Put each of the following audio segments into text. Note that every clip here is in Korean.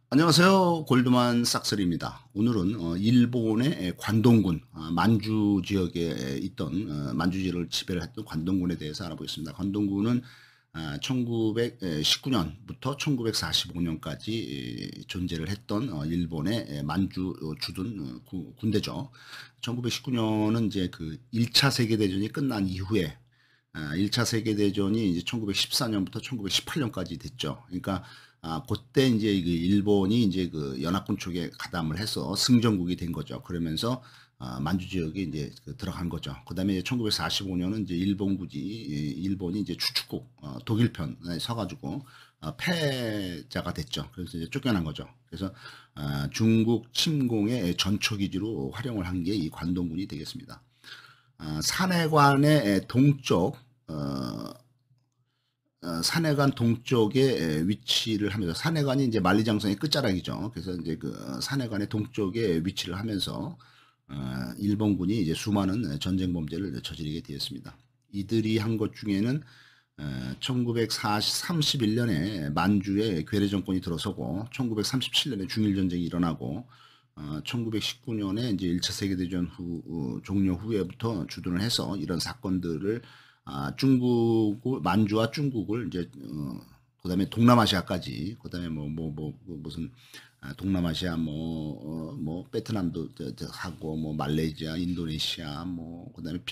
안녕하세요. 골드만 삭스리입니다. 오늘은 일본의 관동군, 만주 지역에 있던 만주지를 지배를 했던 관동군에 대해서 알아보겠습니다. 관동군은 1919년부터 1945년까지 존재를 했던 일본의 만주 주둔 군대죠. 1919년은 이제 그 1차 세계대전이 끝난 이후에 1차 세계대전이 이제 1914년부터 1918년까지 됐죠. 그러니까 그때 이제 그 일본이 이제 그 연합군 쪽에 가담을 해서 승전국이 된 거죠. 그러면서 만주 지역에 이제 들어간 거죠. 그다음에 1945년은 이제 일본이 이제 추축국 독일 편에 서가지고 패자가 됐죠. 그래서 이제 쫓겨난 거죠. 그래서 중국 침공의 전초기지로 활용을 한 게 이 관동군이 되겠습니다. 산해관의 동쪽 산해관 동쪽에 위치를 하면서 산해관이 이제 만리장성의 끝자락이죠. 그래서 이제 그 산해관의 동쪽에 위치를 하면서 일본군이 이제 수많은 전쟁 범죄를 저지르게 되었습니다. 이들이 한 것 중에는 1931년에 만주에 괴뢰 정권이 들어서고 1937년에 중일전쟁이 일어나고 1919년에 이제 1차 세계대전 종료 후에부터 주둔을 해서 이런 사건들을 만주와 중국을 이제 그다음에 동남아시아까지 그다음에 무슨 동남아시아 베트남도 하고 뭐 말레이시아, 인도네시아 그다음에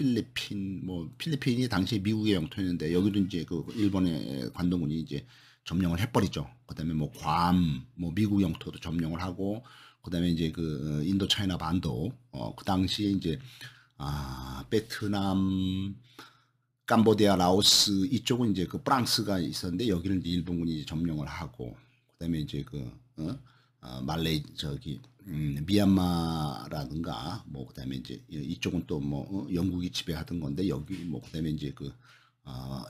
필리핀이 당시 미국의 영토였는데 여기도 이제 그 일본의 관동군이 이제 점령을 해버리죠. 그다음에 미국 영토도 점령을 하고 그다음에 이제 그 인도 차이나 반도 그 당시에 이제 베트남 캄보디아, 라오스 이쪽은 이제 그 프랑스가 있었는데 여기는 이제 일본군이 이제 점령을 하고 그다음에 이제 미얀마라든가 그다음에 이제 이쪽은 또 영국이 지배하던 건데 여기 그다음에 이제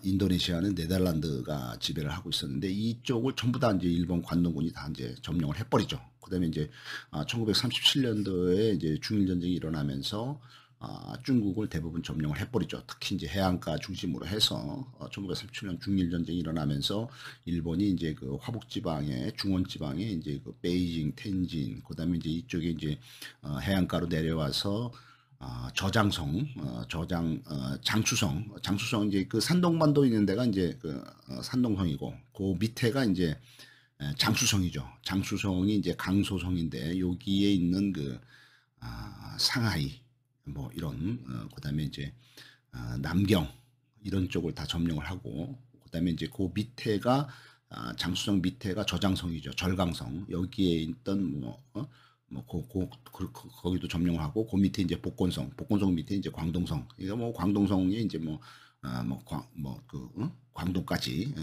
인도네시아는 네덜란드가 지배를 하고 있었는데 이쪽을 전부 다 이제 일본 관동군이 다 이제 점령을 해버리죠. 그다음에 이제 1937년도에 이제 중일전쟁이 일어나면서 중국을 대부분 점령을 해버리죠. 특히 이제 해안가 중심으로 해서 1937년 중일전쟁이 일어나면서 일본이 이제 그 중원지방에 이제 그 베이징, 텐진, 그다음에 이제 이쪽에 이제 해안가로 내려와서 장추성 이제 그 산동반도 있는 데가 이제 산동성이고 그 밑에가 이제 장추성이죠. 장추성이 이제 강소성인데 여기에 있는 상하이 이런 그다음에 이제 남경 이런 쪽을 다 점령을 하고 그다음에 이제 그 밑에가 장수성 밑에가 저장성이죠. 절강성 여기에 있던 거기도 점령을 하고 그 밑에 이제 복건성 밑에 이제 광동성 그러니까 광동성이 이제 광동까지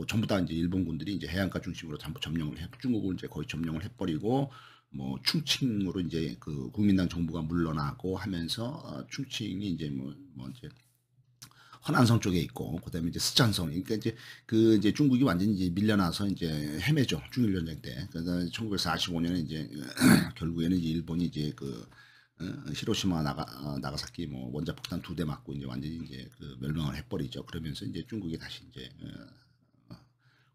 전부 다 이제 일본군들이 이제 해안가 중심으로 전부 점령을 해 중국을 이제 거의 점령을 해버리고 충칭으로 이제 그 국민당 정부가 물러나고 하면서 충칭이 이제 이제 허난성 쪽에 있고 그다음에 이제 스촨성 그러니까 이제 중국이 완전히 이제 밀려나서 이제 헤매죠. 중일전쟁 때. 그래서 1945년에 이제 결국에는 이제 일본이 이제 히로시마 나가사키 원자폭탄 2대 맞고 이제 완전히 이제 멸망을 해버리죠. 그러면서 이제 중국이 다시 이제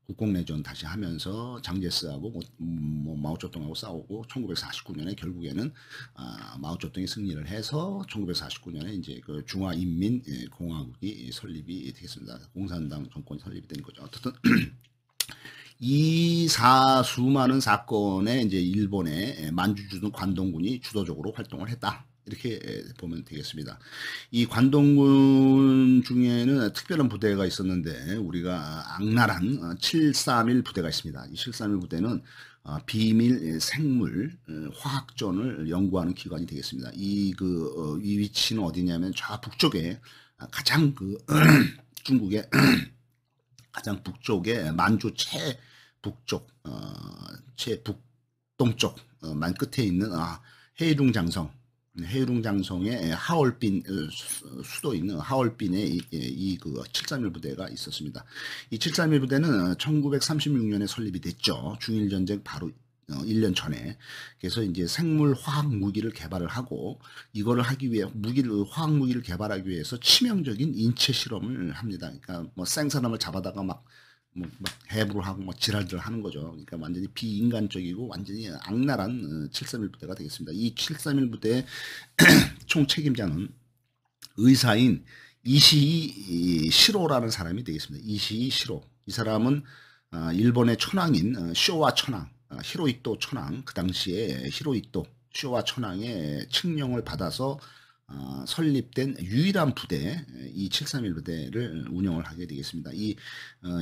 국공내전 다시 하면서 장제스하고 마오쩌둥하고 싸우고 1949년에 결국에는 마오쩌둥이 승리를 해서 1949년에 이제 그 중화인민공화국이 설립이 되겠습니다. 공산당 정권이 설립이 된 거죠. 어쨌든 이 수많은 사건에 이제 일본의 만주주둔 관동군이 주도적으로 활동을 했다. 이렇게 보면 되겠습니다. 이 관동군 중에는 특별한 부대가 있었는데 우리가 악랄한 731 부대가 있습니다. 이 731 부대는 비밀 생물 화학전을 연구하는 기관이 되겠습니다. 이 위치는 어디냐면 저 북쪽에 가장 중국의 가장 북쪽에 만주 최북동쪽 만 끝에 있는 해이룽장성의 하얼빈 수도 있는 하얼빈에 이 731 부대가 있었습니다. 이 731 부대는 1936년에 설립이 됐죠. 중일전쟁 바로 1년 전에. 그래서 이제 생물 화학 무기를 개발을 하고 이거를 하기 위해 화학 무기를 개발하기 위해서 치명적인 인체 실험을 합니다. 그러니까 생사람을 잡아다가 막 막 해부를 하고 막 지랄들 하는 거죠. 그러니까 완전히 비인간적이고 완전히 악랄한 731 부대가 되겠습니다. 이 731 부대의 총 책임자는 의사인 이시이 시로라는 사람이 되겠습니다. 이시이 시로. 이 사람은 일본의 천황인 쇼와 천황, 히로이토 천황, 그 당시에 히로이토 쇼와 천황의 칙령을 받아서 설립된 유일한 부대, 이 731 부대를 운영을 하게 되겠습니다. 이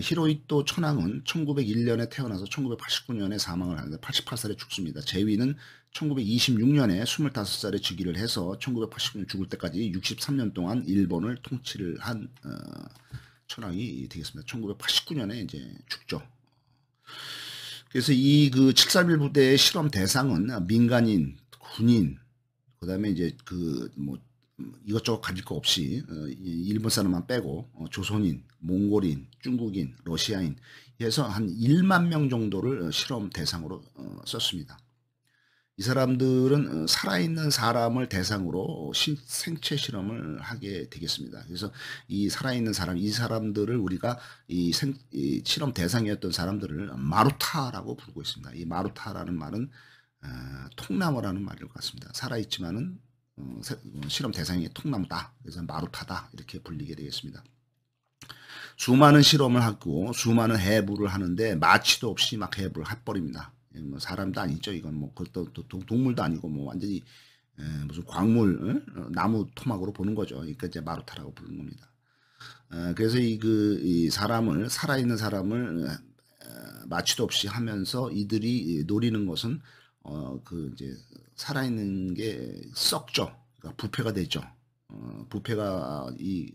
히로이토 천황은 1901년에 태어나서 1989년에 사망을 하는데 88살에 죽습니다. 재위는 1926년에 25살에 즉위를 해서 1989년 죽을 때까지 63년 동안 일본을 통치를 한 천황이 되겠습니다. 1989년에 이제 죽죠. 그래서 이 그 731 부대의 실험 대상은 민간인, 군인, 그다음에 이제 그 뭐 이것저것 가질 거 없이 일본 사람만 빼고 조선인, 몽골인, 중국인, 러시아인 해서 한 1만 명 정도를 실험 대상으로 썼습니다. 이 사람들은 살아있는 사람을 대상으로 생체 실험을 하게 되겠습니다. 그래서 이 살아있는 사람, 이 사람들을 우리가 이 실험 대상이었던 사람들을 마루타라고 부르고 있습니다. 이 마루타라는 말은 통나무라는 말일 것 같습니다. 살아있지만은 실험 대상이 통나무다. 그래서 마루타다 이렇게 불리게 되겠습니다. 수많은 실험을 하고 수많은 해부를 하는데 마취도 없이 막 해부를 해버립니다. 뭐 사람도 아니죠. 이건 뭐 그것도 동물도 아니고 뭐 완전히 무슨 광물 나무 토막으로 보는 거죠. 그러니까 이제 마루타라고 부르는 겁니다. 그래서 이 사람을 살아있는 사람을 마취도 없이 하면서 이들이 노리는 것은 그 이제 살아있는 게 썩죠. 그러니까 부패가 되죠. 부패가 이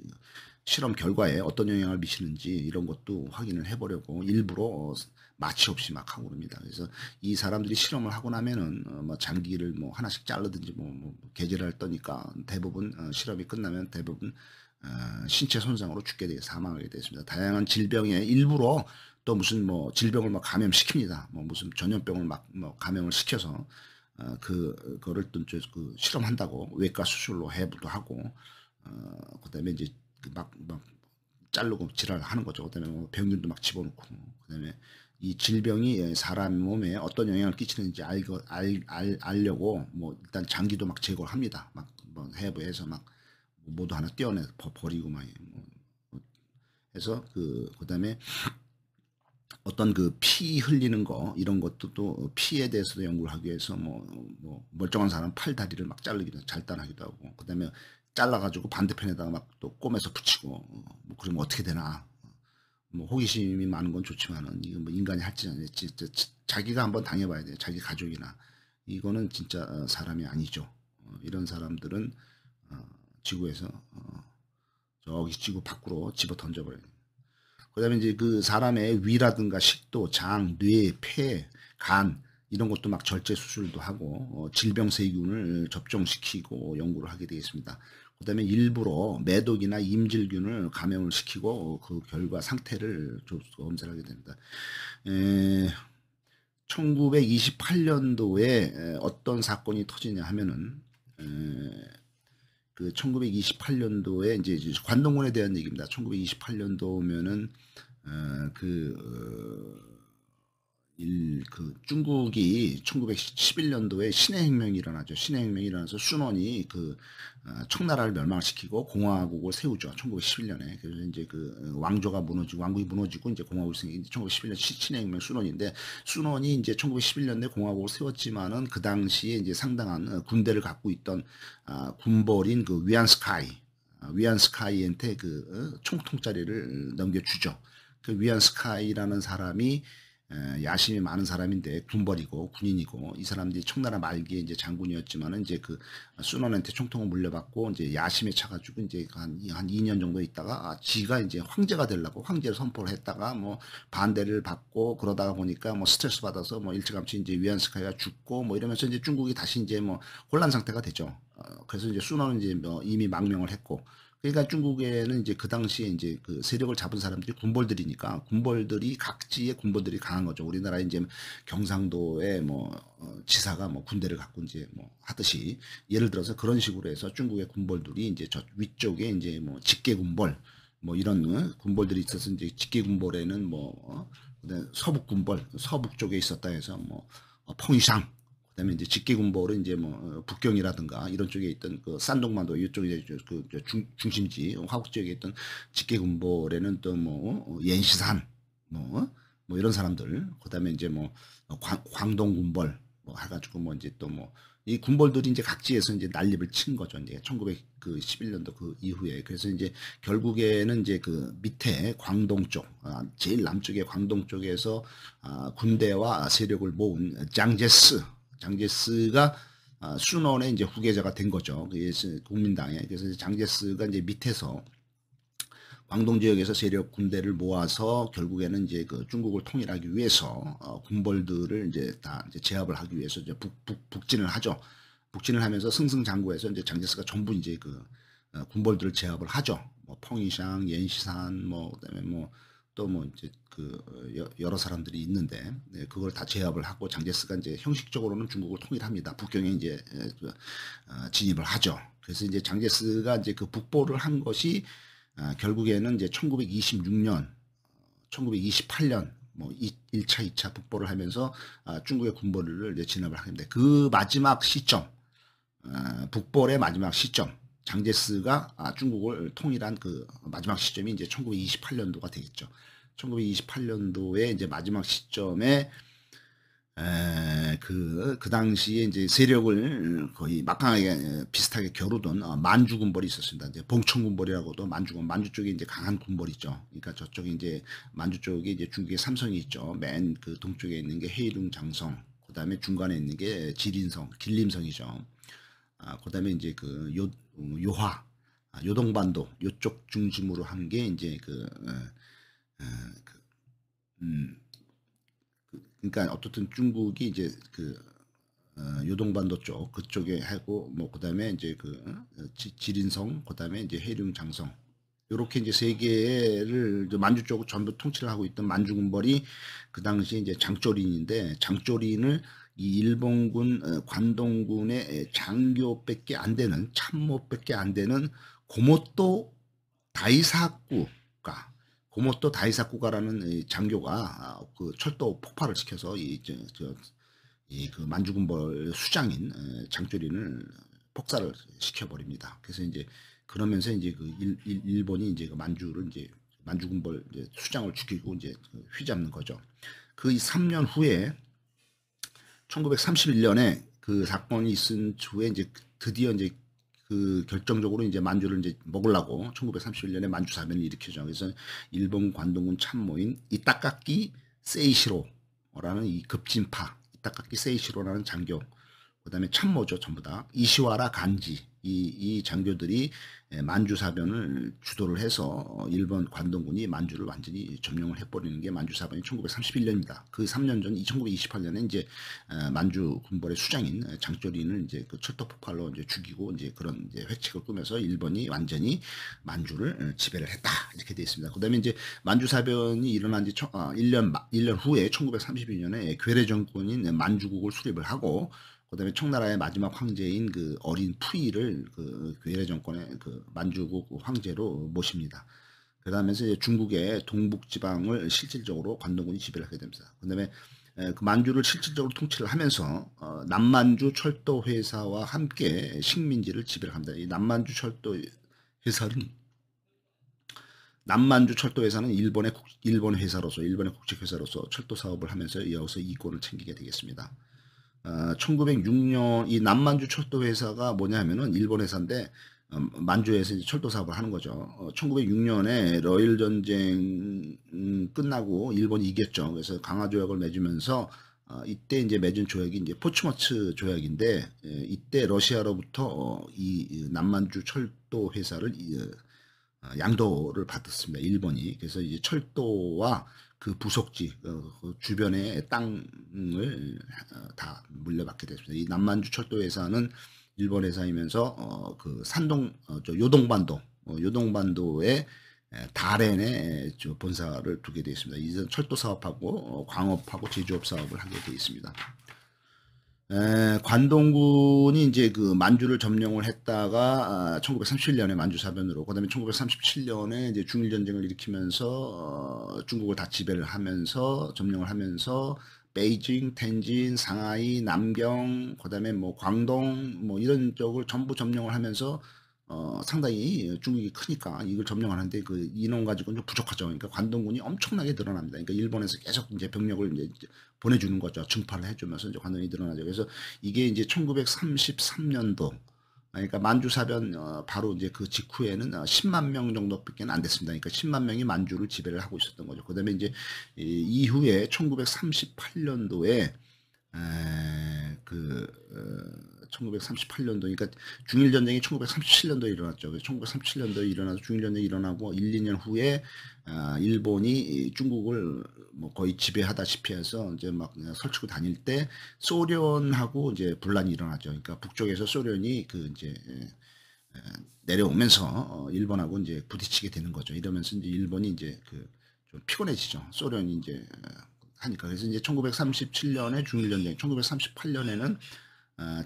실험 결과에 어떤 영향을 미치는지 이런 것도 확인을 해보려고 일부러 마취 없이 막 하고 그럽니다. 그래서 이 사람들이 실험을 하고 나면은 뭐 장기를 뭐 하나씩 자르든지 뭐 개제를 떠니까 대부분 실험이 끝나면 대부분 신체 손상으로 죽게 되고 사망하게 되었습니다. 다양한 질병에 일부러 또 무슨 뭐 질병을 막 감염시킵니다. 뭐 무슨 전염병을 막 뭐 감염을 시켜서 그거를 또 그 실험한다고 외과 수술로 해부도 하고 그다음에 이제 막 자르고 지랄하는 거죠. 그다음에 뭐 병균도 막 집어넣고 그다음에 이 질병이 사람 몸에 어떤 영향을 끼치는지 알려고 뭐 일단 장기도 막 제거를 합니다. 막 뭐 해부해서 막 모두 하나 떼어내 버리고 막 해서 그다음에 어떤 그 피 흘리는 거 이런 것도 또 피에 대해서도 연구를 하기 위해서 뭐 멀쩡한 사람 팔 다리를 막 자르기도 잘단하기도 하고 그다음에 잘라가지고 반대편에다가 막 또 꼬매서 붙이고 뭐 그러면 어떻게 되나 뭐 호기심이 많은 건 좋지만은 이거 뭐 인간이 할지 아니 진짜 자기가 한번 당해봐야 돼요. 자기 가족이나 이거는 진짜 사람이 아니죠. 이런 사람들은 지구에서 저기 지구 밖으로 집어 던져버려요. 그다음에 이제 그 사람의 위라든가 식도, 장, 뇌, 폐, 간 이런 것도 막 절제 수술도 하고 질병 세균을 접종시키고 연구를 하게 되겠습니다. 그다음에 일부러 매독이나 임질균을 감염을 시키고 그 결과 상태를 검사를 하게 됩니다. 1928년도에 어떤 사건이 터지냐 하면은 그 1928년도에 이제 관동군에 대한 얘기입니다. 1928년도면은 그 중국이 1911년도에 신해혁명이 일어나죠. 신해혁명이 일어나서 순원이 청나라를 멸망시키고 공화국을 세우죠. 1911년에. 그래서 이제 그 왕조가 무너지고 왕국이 무너지고 이제 공화국이 생긴 1911년 신해혁명 순원인데 순원이 이제 1911년에 공화국을 세웠지만은 그 당시에 이제 상당한 군대를 갖고 있던 군벌인 그 위안스카이한테 그 총통자리를 넘겨주죠. 그 위안스카이라는 사람이 야심이 많은 사람인데 군벌이고 군인이고 이 사람들이 청나라 말기에 이제 장군이었지만은 이제 그 순원한테 총통을 물려받고 이제 야심에 차가지고 이제 한 2년 정도 있다가 지가 이제 황제가 되려고 황제를 선포를 했다가 뭐 반대를 받고 그러다가 보니까 뭐 스트레스 받아서 뭐 일찌감치 이제 위안스카이가 죽고 뭐 이러면서 이제 중국이 다시 이제 뭐 혼란 상태가 되죠. 그래서 이제 순원은 이제 뭐 이미 망명을 했고 그러니까 중국에는 이제 그 당시에 이제 그 세력을 잡은 사람들이 군벌들이니까 군벌들이 각지의 군벌들이 강한 거죠. 우리나라 이제 경상도에 뭐 지사가 뭐 군대를 갖고 이제 뭐 하듯이 예를 들어서 그런 식으로 해서 중국의 군벌들이 이제 저 위쪽에 이제 뭐 직계 군벌 뭐 이런 군벌들이 있어서 이제 직계군벌에는 뭐 그다음에 서북군벌 서북 쪽에 있었다 해서 뭐 펑이샹 그다음에 이제 직계군벌은 이제 뭐 북경이라든가 이런 쪽에 있던 그 산동반도 이쪽에 그 중심지 화북 지역에 있던 직계군벌에는 또 뭐 옌시산 뭐 이런 사람들 그다음에 이제 뭐 광동군벌 뭐 해가지고 뭐 이제 또 뭐 이 군벌들이 이제 각지에서 이제 난립을 친 거죠. 이제 1911년도 그 이후에. 그래서 이제 결국에는 이제 그 밑에 광동 쪽, 제일 남쪽의 광동 쪽에서 군대와 세력을 모은 장제스가 순원의 이제 후계자가 된 거죠. 그래서 국민당에. 그래서 장제스가 이제 밑에서 광동 지역에서 세력 군대를 모아서 결국에는 이제 그 중국을 통일하기 위해서 군벌들을 이제 다 이제 제압을 하기 위해서 이제 북진을 하죠. 북진을 하면서 승승장구해서 이제 장제스가 전부 이제 그 군벌들을 제압을 하죠. 뭐 펑이샹, 옌시산, 뭐 그다음에 뭐 또 뭐 이제 그 여러 사람들이 있는데 그걸 다 제압을 하고 장제스가 이제 형식적으로는 중국을 통일합니다. 북경에 이제 진입을 하죠. 그래서 이제 장제스가 이제 그 북보를 한 것이 결국에는 이제 1926년, 1928년 뭐 1차, 2차 북보를 하면서 중국의 군벌을 이제 진압을 하게 됩니다. 그 마지막 시점, 북벌의 마지막 시점, 장제스가 중국을 통일한 그 마지막 시점이 이제 1928년도가 되겠죠. 1928년도에 이제 마지막 시점에 그 당시에 이제 세력을 거의 막강하게 비슷하게 겨루던 만주 군벌이 있었습니다. 이제 봉천 군벌이라고도 만주 쪽에 이제 강한 군벌이 있죠. 그러니까 저쪽에 이제 만주 쪽에 이제 중국의 삼성이 있죠. 맨 그 동쪽에 있는 게 헤이룽 장성, 그 다음에 중간에 있는 게 지린성, 길림성이죠. 그 다음에 이제 그 요화, 요동반도 요쪽 중심으로 한 게 이제 그러니까 어떻든 중국이 이제 그 요동반도 쪽 그쪽에 하고 뭐 그다음에 이제 그 지린성 그다음에 이제 해룡 장성 요렇게 이제 세 개를 만주 쪽을 전부 통치를 하고 있던 만주 군벌이 그 당시에 이제 장조린인데 장조린을 이 일본군 관동군의 장교밖에 안 되는 참모밖에 안 되는 고모토 다이사쿠가 고모토 다이사쿠가라는 장교가 그 철도 폭발을 시켜서 그 만주군벌 수장인 장조린을 폭사를 시켜버립니다. 그래서 이제 그러면서 이제 그 일본이 이제 그 만주를 이제 만주군벌 이제 수장을 죽이고 이제 휘잡는 거죠. 그 3년 후에 1931년에 그 사건이 있은 후에 이제 드디어 이제 그 결정적으로 이제 만주를 이제 먹으려고 1931년에 만주 사변을 일으키죠. 그래서 일본 관동군 참모인 이타카키 세이시로라는 이 급진파 이타카키 세이시로라는 장교, 그다음에 참모죠 전부 다 이시와라 간지 이 장교들이 만주 사변을 주도를 해서 일본 관동군이 만주를 완전히 점령을 해버리는 게 만주 사변이 1931년입니다. 그 3년 전 1928년에 이제 만주 군벌의 수장인 장조린을 이제 그 철도 폭발로 이제 죽이고 이제 그런 이제 회책을 꾸며서 일본이 완전히 만주를 지배를 했다 이렇게 되어 있습니다. 그다음에 이제 만주 사변이 일어난 지 1년 후에 1932년에 괴뢰 정권인 만주국을 수립을 하고 그다음에 청나라의 마지막 황제인 그 어린 푸이를 그 괴뢰 정권의 그 만주국 황제로 모십니다. 그다음에서 이제 중국의 동북 지방을 실질적으로 관동군이 지배를 하게 됩니다. 그다음에 그 만주를 실질적으로 통치를 하면서 남만주 철도 회사와 함께 식민지를 지배를 합니다. 이 남만주 철도 회사는 일본 회사로서 일본의 국책 회사로서 철도 사업을 하면서 여기서 이권을 챙기게 되겠습니다. 1906년 이 남만주 철도 회사가 뭐냐면은 일본 회사인데 만주에서 이제 철도 사업을 하는 거죠. 1906년에 러일 전쟁 끝나고 일본이 이겼죠. 그래서 강화 조약을 맺으면서 이때 이제 맺은 조약이 이제 포츠머츠 조약인데 이때 러시아로부터 이 남만주 철도 회사를 양도를 받았습니다. 일본이. 그래서 이제 철도와 그 부속지 그 주변의 땅을 다 물려받게 됐습니다. 이 남만주 철도 회사는 일본 회사이면서 그 요동반도의 다롄에 본사를 두게 되어 있습니다. 이전 철도 사업하고 광업하고 제조업 사업을 하게 되어 있습니다. 관동군이 이제 그 만주를 점령을 했다가 1937년에 만주 사변으로, 그다음에 1937년에 이제 중일 전쟁을 일으키면서 중국을 다 지배를 하면서 점령을 하면서 베이징, 텐진, 상하이, 남경, 그다음에 뭐 광동 뭐 이런 쪽을 전부 점령을 하면서 상당히 중국이 크니까 이걸 점령하는데 그 인원 가지고는 좀 부족하죠. 그러니까 관동군이 엄청나게 늘어납니다. 그러니까 일본에서 계속 이제 병력을 이제 보내주는 거죠. 증파를 해주면서 이제 관동이 늘어나죠. 그래서 이게 이제 1933년도, 그러니까 만주사변 바로 이제 그 직후에는 10만 명 정도밖에 안 됐습니다. 그러니까 10만 명이 만주를 지배를 하고 있었던 거죠. 그다음에 이제 이후에 1938년도에 그 1938년도, 그러니까 중일 전쟁이 1937년도에 일어났죠. 1937년도에 일어나서 중일 전쟁이 일어나고 1, 2년 후에 일본이 중국을 뭐 거의 지배하다시피 해서 이제 막 설치고 다닐 때 소련하고 이제 분란이 일어나죠. 그러니까 북쪽에서 소련이 그 이제 내려오면서 일본하고 이제 부딪히게 되는 거죠. 이러면서 이제 일본이 이제 그 좀 피곤해지죠. 소련이 이제 하니까. 그래서 이제 1937년에 중일전쟁, 1938년에는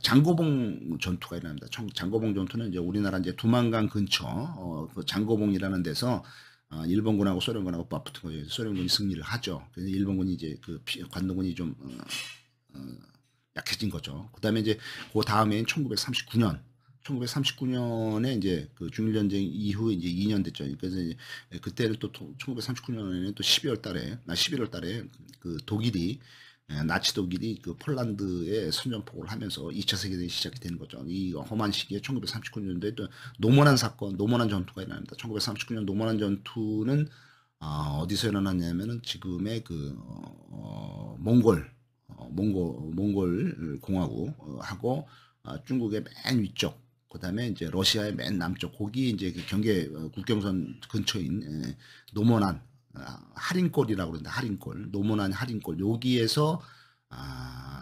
장고봉 전투가 일어납니다. 장고봉 전투는 이제 우리나라 이제 두만강 근처 그 장고봉이라는 데서 일본군하고 소련군하고 맞붙은 거죠. 소련군이 승리를 하죠. 그래서 일본군이 이제 그 관동군이 좀 약해진 거죠. 그다음에 이제 그 다음에는 1939년. 1939년에 이제 그 중일전쟁 이후 이제 2년 됐죠. 그래서 이제 그때를 또 1939년에는 또 12월 달에, 11월 달에 그 독일이 나치 독일이 그 폴란드에 선전포고를 하면서 2차 세계대전이 시작이 되는 거죠. 이 험한 시기에 1939년도에 또 노모난 사건, 노모난 전투가 일어납니다. 1939년 노모난 전투는 어디서 일어났냐면은 지금의 그 몽골 공화국하고 중국의 맨 위쪽, 그다음에 이제 러시아의 맨 남쪽, 거기 이제 그 경계 국경선 근처인 노모난 할인골이라고 그러는데, 할인골, 노모난 할인골, 여기에서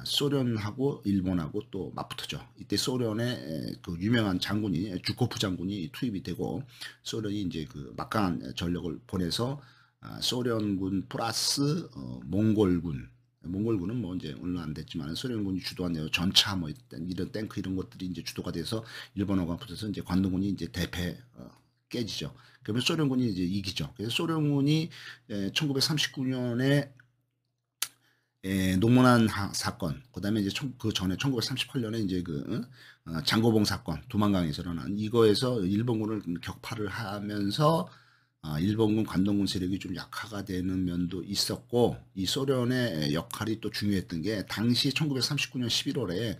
소련하고 일본하고 또 맞붙었죠. 이때 소련의 그 유명한 장군이 주코프 장군이 투입이 되고, 소련이 이제 그 막강한 전력을 보내서 소련군 플러스 몽골군은 뭐 이제 얼마 안 됐지만 소련군이 주도한 전차 뭐 이런 탱크 이런 것들이 이제 주도가 돼서 일본하고 붙어서 이제 관동군이 이제 대패 깨지죠. 그러면 소련군이 이제 이기죠. 그래서 소련군이 1939년에 노무난 사건, 그다음에 이제 그 전에 1938년에 이제 그 장고봉 사건, 두만강에서 일어난 이거에서 일본군을 격파를 하면서 일본군 관동군 세력이 좀 약화가 되는 면도 있었고, 이 소련의 역할이 또 중요했던 게 당시 1939년 11월에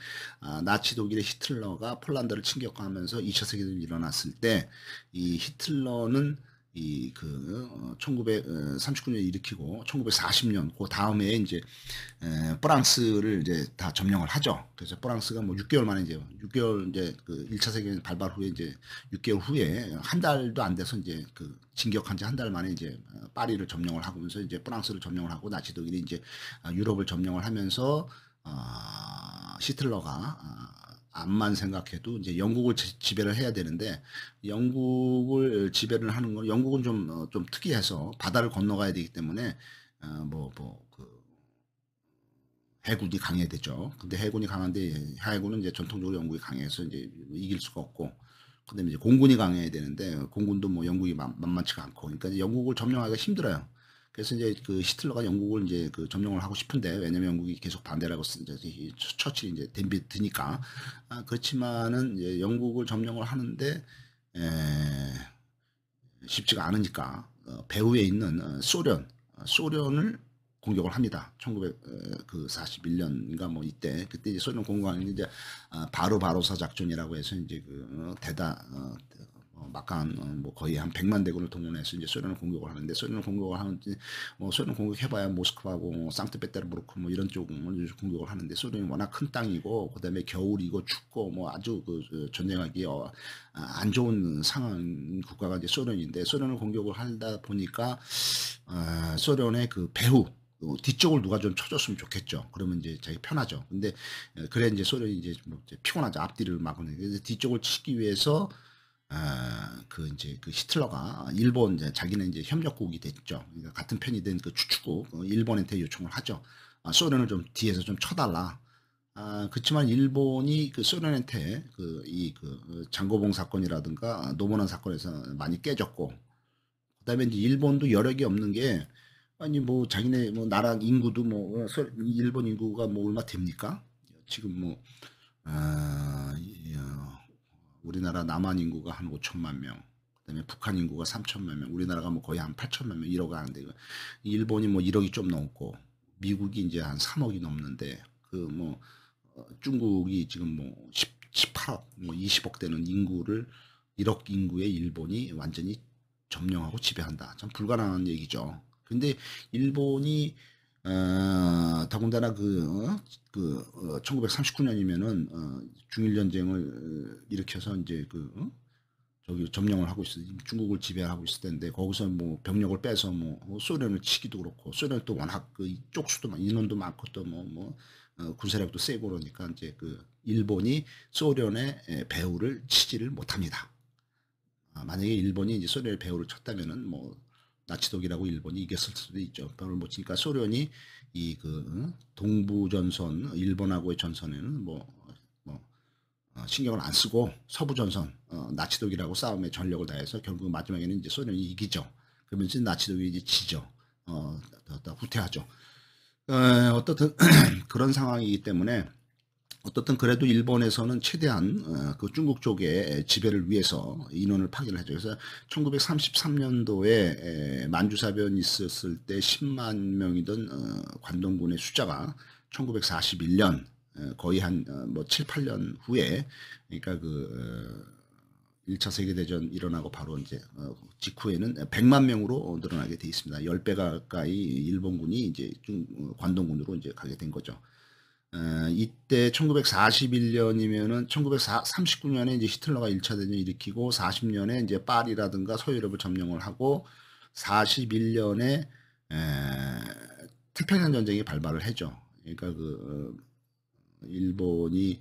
나치 독일의 히틀러가 폴란드를 침략하면서 2차 세계대전이 일어났을 때 이 히틀러는 이 그 1939년에 일으키고 1940년 그 다음에 이제 프랑스를 이제 다 점령을 하죠. 그래서 프랑스가 뭐 6개월 만에 이제 6개월 이제 그 1차 세계대전 발발 후에 이제 6개월 후에 한 달도 안 돼서 이제 그 진격한 지 한 달 만에 이제 파리를 점령을 하면서 이제 프랑스를 점령을 하고 나치 독일이 이제 유럽을 점령을 하면서 히틀러가 암만 생각해도 이제 영국을 지배를 해야 되는데, 영국을 지배를 하는 건 영국은 좀 특이해서 바다를 건너가야 되기 때문에 그 해군이 강해야 되죠. 근데 해군이 강한데 해군은 이제 전통적으로 영국이 강해서 이제 이길 수가 없고, 그다음에 이제 공군이 강해야 되는데 공군도 뭐 영국이 만만치가 않고, 그러니까 이제 영국을 점령하기가 힘들어요. 그래서 이제 그 히틀러가 영국을 이제 그 점령을 하고 싶은데, 왜냐면 영국이 계속 반대를 하고 이제 처칠이 이제 드니까. 그렇지만은 이제 영국을 점령을 하는데 쉽지가 않으니까 배후에 있는 소련을 공격을 합니다. 1941년인가 뭐 이때, 그때 이제 소련 공격하는 이제 바로바로사 작전이라고 해서 이제 그 막강한 뭐 거의 한 100만 대군을 동원해서 이제 소련을 공격을 하는데, 소련을 공격을 하는데 뭐 소련 공격해봐야 모스크바고 뭐 상트페테르부르크 뭐 이런 쪽을 공격을 하는데, 소련이 워낙 큰 땅이고 그다음에 겨울이고 춥고 뭐 아주 그 전쟁하기 안 좋은 상황 국가가 이제 소련인데, 소련을 공격을 하다 보니까 소련의 그 배후 뒤쪽을 누가 좀 쳐줬으면 좋겠죠. 그러면 이제 자기 편하죠. 근데 그래 이제 소련이 이제 뭐 이제 피곤하죠. 앞뒤를 막는. 그래서 뒤쪽을 치기 위해서 그 이제 그 히틀러가 일본, 이제 자기는 이제 협력국이 됐죠. 그러니까 같은 편이 된 그 주축국 일본한테 요청을 하죠. 소련을 좀 뒤에서 좀 쳐달라. 그렇지만 일본이 그 소련한테 장고봉 사건이라든가 노무현 사건에서 많이 깨졌고, 그다음에 이제 일본도 여력이 없는 게, 아니 뭐 자기네 뭐 나라 인구도 일본 인구가 뭐 얼마 됩니까? 지금 우리나라 남한 인구가 한 5천만 명, 그다음에 북한 인구가 3천만 명, 우리나라가 뭐 거의 한 8천만 명, 1억 하는데, 일본이 뭐 1억이 좀 넘고 미국이 이제 한 3억이 넘는데, 중국이 지금 18억, 20억 되는 인구를, 1억 인구의 일본이 완전히 점령하고 지배한다. 참 불가능한 얘기죠. 근데 일본이 더군다나 1939년이면은 중일전쟁을 일으켜서 이제 저기 점령을 하고 있어. 중국을 지배하고 있을 텐데, 거기서 뭐 병력을 빼서 소련을 치기도 그렇고, 소련은 또 워낙 쪽수도 인원도 많고 또 군사력도 세고 그러니까 이제 일본이 소련의 배후를 치지를 못합니다. 만약에 일본이 이제 소련의 배후를 쳤다면은 나치독이라고 일본이 이겼을 수도 있죠. 배후를 못 치니까 소련이 동부전선, 일본하고의 전선에는 신경을 안 쓰고 서부전선, 나치독이라고 싸움에 전력을 다해서 결국 마지막에는 이제 소련이 이기죠. 그러면서 나치독이 이제 지죠. 더 후퇴하죠. 어떻든 그런 상황이기 때문에, 어떻든 그래도 일본에서는 최대한 중국 쪽의 지배를 위해서 인원을 파견을 하죠. 그래서 1933년도에 만주사변이 있었을 때 10만 명이던 관동군의 숫자가 1941년 거의 한 7, 8년 후에, 그러니까 1차 세계대전 일어나고 바로 이제 직후에는 100만 명으로 늘어나게 돼 있습니다. 10배 가까이 일본군이 이제 관동군으로 이제 가게 된 거죠. 이때 1941년이면은 1939년에 이제 히틀러가 1차 대전을 일으키고, 40년에 이제 파리라든가 서유럽을 점령을 하고, 41년에 태평양 전쟁이 발발을 했죠. 그러니까 일본이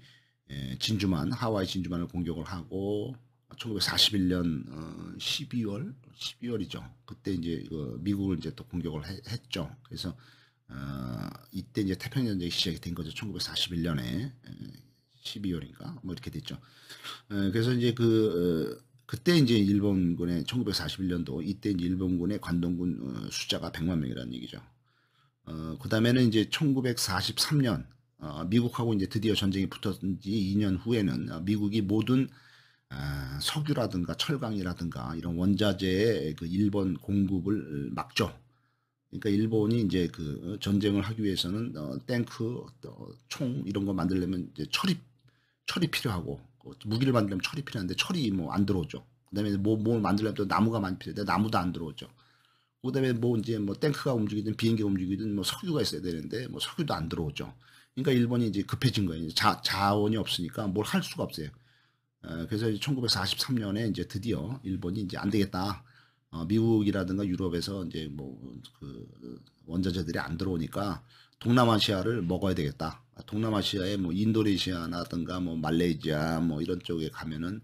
하와이 진주만을 공격을 하고, 1941년 12월이죠. 그때 이제 미국을 이제 또 공격을 했죠. 그래서 이때 이제 태평양 전쟁이 시작이 된 거죠. 1941년에 12월인가 뭐 이렇게 됐죠. 그래서 이제 그때 이제 일본군의 1941년도 이때 이제 일본군의 관동군 숫자가 100만 명이라는 얘기죠. 그 다음에는 이제 1943년 미국하고 이제 드디어 전쟁이 붙었지 2년 후에는 미국이 모든 석유라든가 철강이라든가 이런 원자재의 일본 공급을 막죠. 그러니까 일본이 이제 전쟁을 하기 위해서는 탱크, 총 이런 거 만들려면 이제 철이 필요하고, 무기를 만들려면 철이 필요한데 철이 안 들어오죠. 그다음에 뭘 만들려면 또 나무가 많이 필요한데 나무도 안 들어오죠. 그다음에 이제 탱크가 움직이든 비행기가 움직이든 석유가 있어야 되는데 석유도 안 들어오죠. 그러니까 일본이 이제 급해진 거예요. 자원이 없으니까 뭘 할 수가 없어요. 그래서 1943년에 이제 드디어 일본이 이제 안 되겠다. 미국이라든가 유럽에서 이제 원자재들이 안 들어오니까 동남아시아를 먹어야 되겠다. 동남아시아에 인도네시아라든가 말레이시아 이런 쪽에 가면은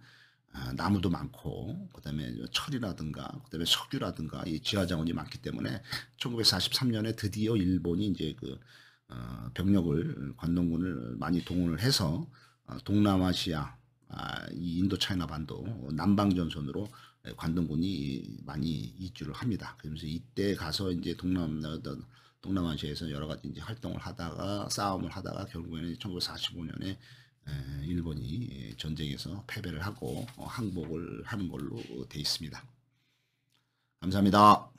나무도 많고, 그다음에 철이라든가 그다음에 석유라든가 이 지하 자원이 많기 때문에 1943년에 드디어 일본이 이제 병력을, 관동군을 많이 동원을 해서 동남아시아, 이 인도차이나 반도 남방전선으로 관동군이 많이 이주를 합니다. 그러면서 이때 가서 이제 동남아시아에서 여러 가지 이제 활동을 하다가 싸움을 하다가 결국에는 1945년에 일본이 전쟁에서 패배를 하고 항복을 하는 걸로 돼 있습니다. 감사합니다.